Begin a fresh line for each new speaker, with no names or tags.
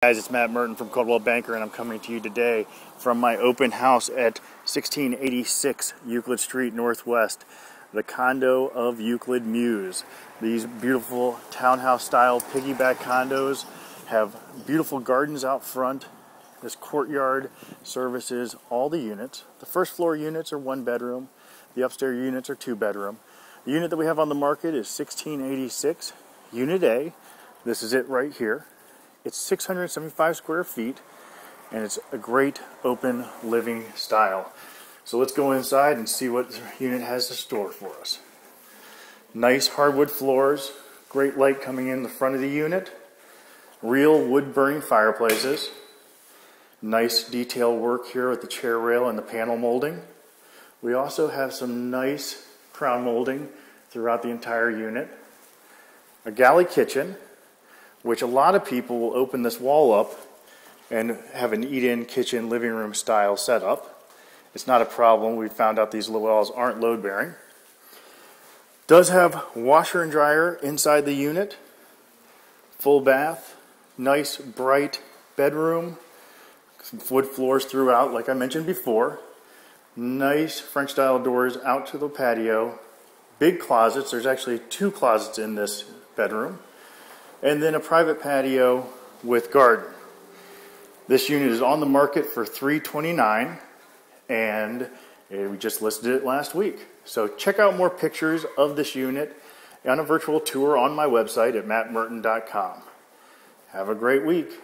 Guys, it's Matt Merton from Coldwell Banker, and I'm coming to you today from my open house at 1686 Euclid Street Northwest, the condo of Euclid Muse. These beautiful townhouse-style piggyback condos have beautiful gardens out front. This courtyard services all the units. The first floor units are 1 bedroom. The upstairs units are 2 bedroom. The unit that we have on the market is 1686 Unit A. This is it right here. It's 675 square feet, and it's a great open living style. So let's go inside and see what the unit has to store for us. Nice hardwood floors, great light coming in the front of the unit, real wood burning fireplaces, nice detail work here with the chair rail and the panel molding. We also have some nice crown molding throughout the entire unit. A galley kitchen, which a lot of people will open this wall up and have an eat-in kitchen living room style setup. It's not a problem. We found out these walls aren't load bearing. Does have washer and dryer inside the unit. Full bath. Nice bright bedroom. Some wood floors throughout like I mentioned before. Nice French style doors out to the patio. Big closets. There's actually 2 closets in this bedroom. And then a private patio with garden. This unit is on the market for $329, and we just listed it last week. So check out more pictures of this unit on a virtual tour on my website at mattmerton.com. Have a great week.